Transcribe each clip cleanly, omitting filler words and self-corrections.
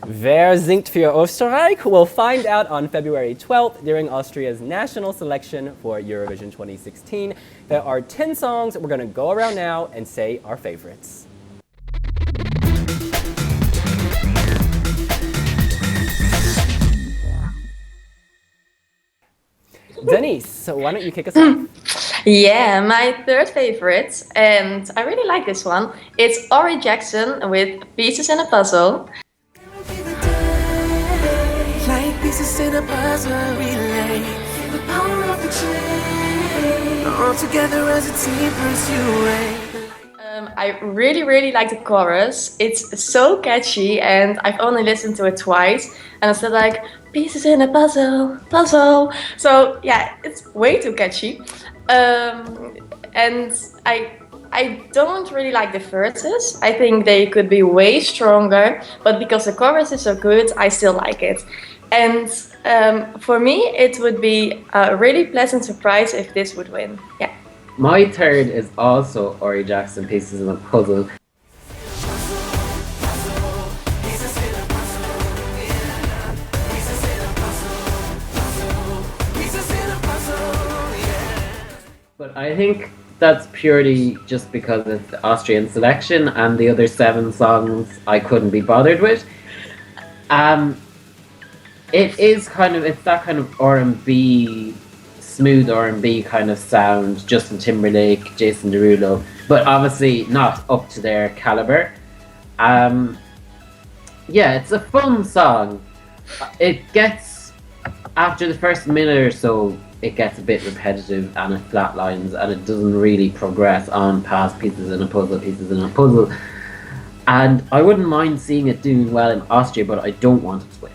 Wer singt für Osterreich? We'll find out on February 12th during Austria's national selection for Eurovision 2016. There are 10 songs. We're going to go around now and say our favorites. Denise, so why don't you kick us off? Yeah, my third favorite, and I really like this one. It's Orry Jackson with Pieces in a Puzzle. Like pieces in a puzzle, relay the power of the chain. All together as a team pursuing. I really like the chorus. It's so catchy, and I've only listened to it twice, and I said like pieces in a puzzle. So yeah, it's way too catchy, and I don't really like the verses. I think they could be way stronger, but because the chorus is so good, I still like it. And for me, it would be a really pleasant surprise if this would win. Yeah. My third is also Orry Jackson, Pieces in a Puzzle. But I think that's purely just because it's the Austrian selection and the other 7 songs I couldn't be bothered with. It is it's that kind of R&B, smooth R&B kind of sound, Justin Timberlake, Jason Derulo, but obviously not up to their caliber. Yeah, it's a fun song. It gets, after the first minute or so, it gets a bit repetitive and it flatlines and it doesn't really progress on past Pieces in a Puzzle. And I wouldn't mind seeing it doing well in Austria, but I don't want it to win.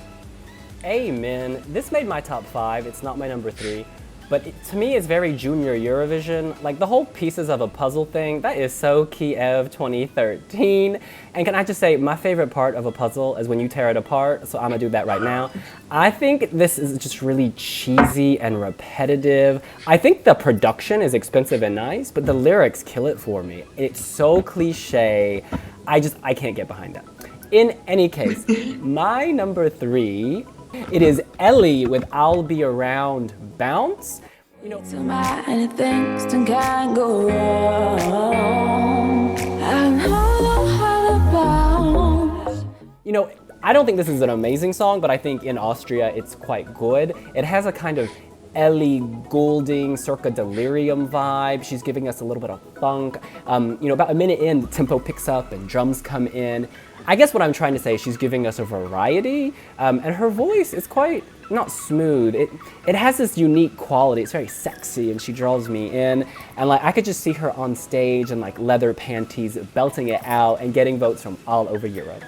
Amen. This made my top 5. It's not my number 3. But to me, it's very junior Eurovision. Like the whole Pieces of a Puzzle thing, that is so Kiev 2013. And can I just say, my favorite part of a puzzle is when you tear it apart, so I'm gonna do that right now. I think this is just really cheesy and repetitive. I think the production is expensive and nice, but the lyrics kill it for me. It's so cliche. I can't get behind that. In any case, my number 3, it is Elly with I'll Be Around Bounce. You know, Many things can go wrong. I know how to bounce. You know, I don't think this is an amazing song, but I think in Austria it's quite good. It has a kind of Elly Goulding circa Delirium vibe. She's giving us a little bit of funk. About a minute in, the tempo picks up and drums come in. I guess what I'm trying to say is she's giving us a variety, and her voice is quite, not smooth, it has this unique quality. It's very sexy and she draws me in, and I could just see her on stage in leather panties, belting it out and getting votes from all over Europe.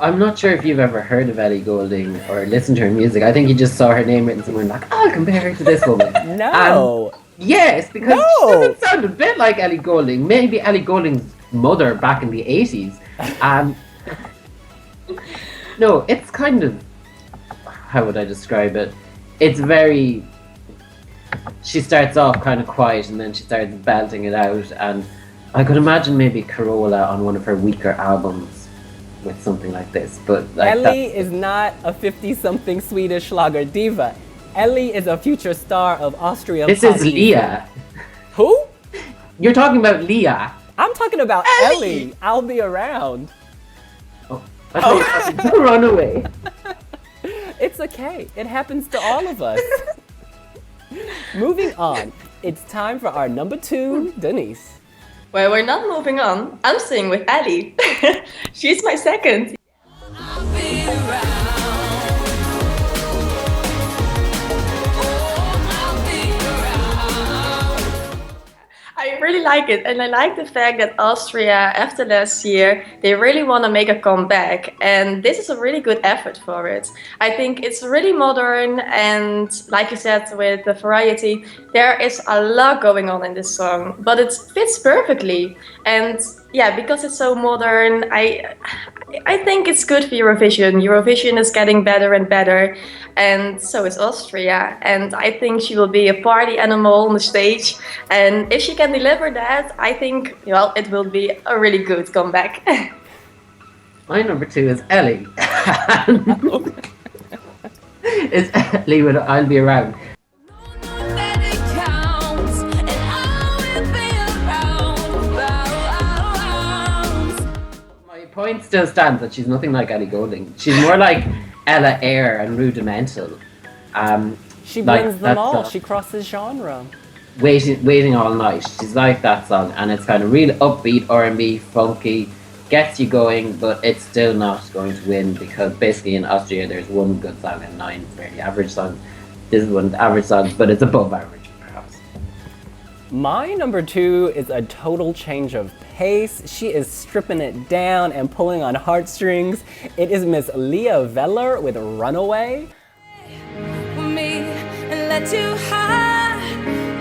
I'm not sure if you've ever heard of Elly Goulding or listened to her music. I think you just saw her name written somewhere and I'll compare her to this woman. No! Yes, because she doesn't sound a bit like Elly Goulding. Maybe Elly Goulding's mother back in the 80s. No, it's kind of, how would I describe it? It's very, she starts off kind of quiet and then she starts belting it out, and I could imagine maybe Carola on one of her weaker albums with something like this, but Elly is not a 50-something Swedish Schlager diva. Elly is a future star of Austrian This pop is music. Lia. Who? You're talking about Lia. I'm talking about Elly. I'll be around. Oh. Runaway. It's okay. It happens to all of us. Moving on. It's time for our number 2, Denise. Well, we're not moving on. I'm staying with Elly. She's my second. I'll be around. I really like it, and I like the fact that Austria, after last year, they really want to make a comeback, and this is a really good effort for it. I think it's really modern, and like you said, with the variety, there is a lot going on in this song, but it fits perfectly. And yeah, because it's so modern, I think it's good for Eurovision. Eurovision is getting better and better, and so is Austria. And I think she will be a party animal on the stage. And if she can deliver that, I think, well, it will be a really good comeback. My number 2 is Elly. It's Elly with I'll Be Around. My point still stands that she's nothing like Ellie Goulding. She's more like Ella Eyre and rudimental. She Like blends them that all. song. She crosses genre. Waiting All Night. She's like that song, and it's kind of real upbeat R&B, funky, gets you going, but it's still not going to win because basically in Austria there's one good song and 9 very average songs. This is one of the average songs, but it's above average, perhaps. My number 2 is a total change of pace. She is stripping it down and pulling on heartstrings. It is Miss Lia Weller with Runaway. Me and let you high,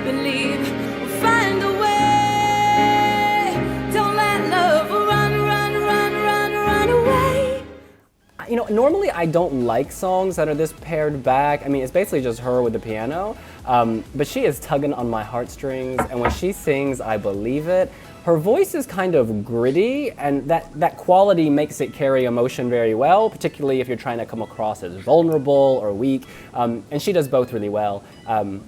believe we'll find a way. Don't let love run away. You know, normally I don't like songs that are this pared back. I mean, it's basically just her with the piano. But she is tugging on my heartstrings, and when she sings, I believe it. Her voice is kind of gritty, and that quality makes it carry emotion very well, particularly if you're trying to come across as vulnerable or weak. And she does both really well.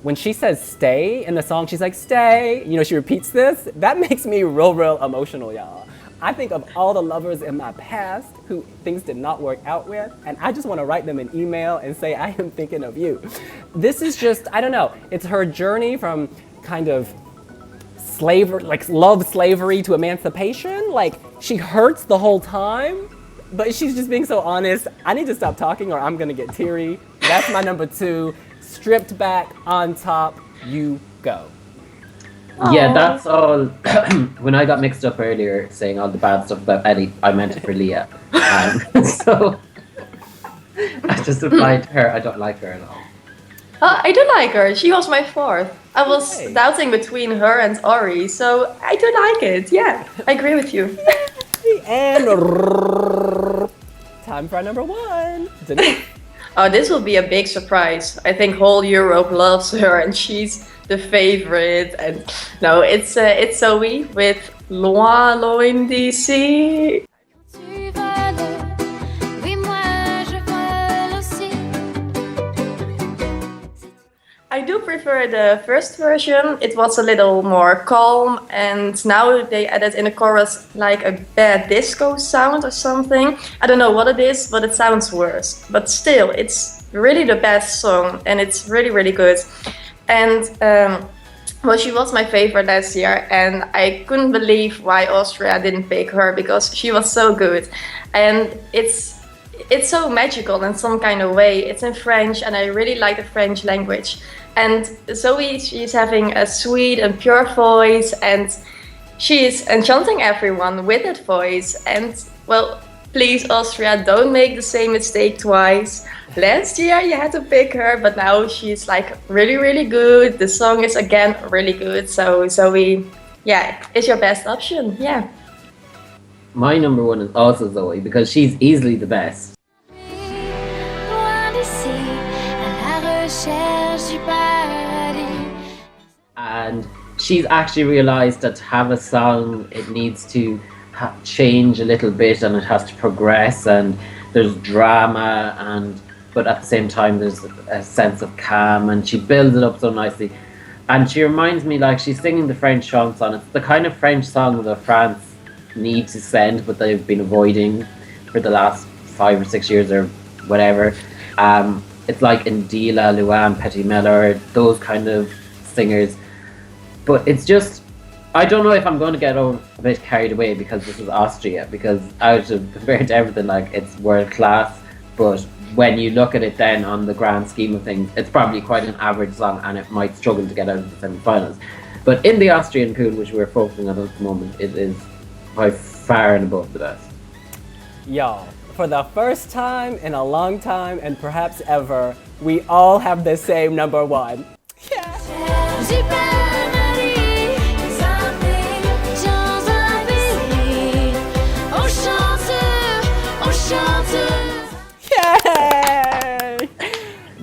When she says stay in the song, she's like, stay, you know, she repeats this. That makes me real emotional, y'all. I think of all the lovers in my past who things did not work out with, and I just want to write them an email and say, I am thinking of you. This is just, I don't know, it's her journey from kind of slavery, like love slavery to emancipation. Like, she hurts the whole time, but she's just being so honest. I need to stop talking or I'm gonna get teary. That's my number 2. Stripped back, on top, you go. Yeah, that's all. When I got mixed up earlier saying all the bad stuff about Ellie, I meant it for Lia. So I just replied to her, I don't like her at all. I do like her. She was my 4th. I was doubting between her and Orry, so I do like it. Yeah, I agree with you. And time for our number 1. Denise. Oh, this will be a big surprise. I think whole Europe loves her, and she's the favorite. And no, it's Zoë with Loin d'ici. I do prefer the first version. It was a little more calm, and now they added in the chorus like a bad disco sound or something. I don't know what it is, but it sounds worse. But still, it's really the best song, and it's really good. And well, she was my favorite last year, and I couldn't believe why Austria didn't pick her because she was so good. And it's so magical in some kind of way. It's in French, and I really like the French language. And Zoë, she's having a sweet and pure voice, and she's enchanting everyone with that voice. And well, please, Austria, don't make the same mistake twice. Last year you had to pick her, but now she's like really good. The song is again really good. So Zoë, yeah, is your best option. Yeah. My number 1 is also Zoë because she's easily the best. And she's actually realised that to have a song, it needs to change a little bit and it has to progress, and there's drama, but at the same time there's a sense of calm, and she builds it up so nicely. And she reminds me like she's singing the French chanson. It's the kind of French song that France need to send, but they've been avoiding for the last 5 or 6 years or whatever. It's like Indila, Luan, Petit Miller, those kind of singers. But it's just, I don't know if I'm going to get a bit carried away because this is Austria, because compared to everything, like, it's world class. But when you look at it then on the grand scheme of things, it's probably quite an average song and it might struggle to get out of the semi-finals. But in the Austrian pool, which we're focusing on at the moment, it is by far and above the best. Y'all, for the first time in a long time, and perhaps ever, we all have the same number 1. Yeah. Yay!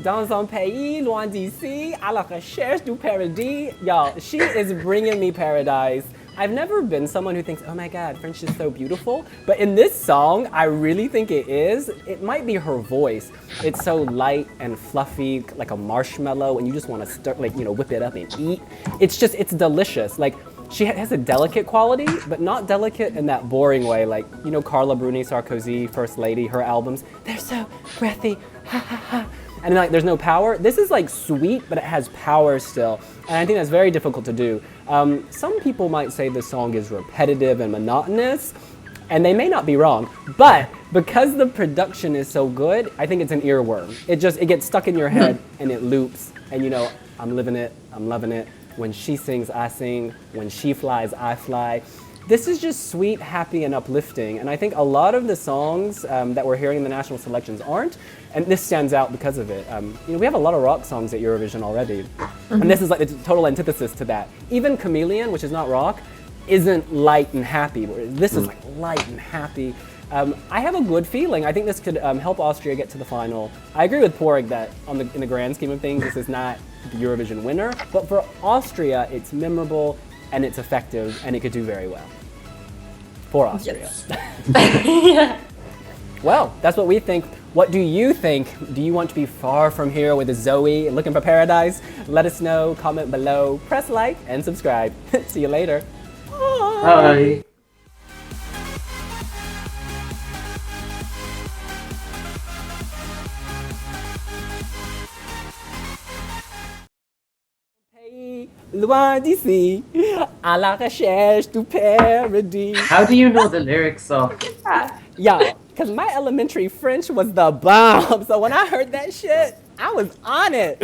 Dans un pays loin d'ici, à la recherche du paradis. Y'all, she is bringing me paradise I've never been someone who thinks, oh my God, French is so beautiful. But in this song, I really think it is. It might be her voice. It's so light and fluffy, like a marshmallow, and you just want to start, like, you know, whip it up and eat. It's delicious. Like, she has a delicate quality, but not delicate in that boring way. Like, you know, Carla Bruni Sarkozy, First Lady, her albums, they're so breathy, ha ha ha. And like, there's no power. This is like sweet, but it has power still. And I think that's very difficult to do. Some people might say this song is repetitive and monotonous, and they may not be wrong, but because the production is so good, I think it's an earworm. It gets stuck in your head and it loops, and you know, I'm living it, I'm loving it. When she sings, I sing. When she flies, I fly. This is just sweet, happy, and uplifting. And I think a lot of the songs that we're hearing in the national selections aren't, and this stands out because of it. You know, we have a lot of rock songs at Eurovision already, and this is like the total antithesis to that. Even Chameleon, which is not rock, isn't light and happy, whereas this is like light and happy. I have a good feeling. I think this could help Austria get to the final. I agree with Porig that in the grand scheme of things, this is not the Eurovision winner, but for Austria, it's memorable and it's effective, and it could do very well. For Austria. Yes. Yeah. Well, that's what we think. What do you think? Do you want to be far from here with Zoe looking for paradise? Let us know, comment below, press like, and subscribe. See you later. Bye. Loin d'ici, à la recherche du paradis. How do you know the lyrics of? Yeah, because my elementary French was the bomb. So when I heard that shit, I was on it.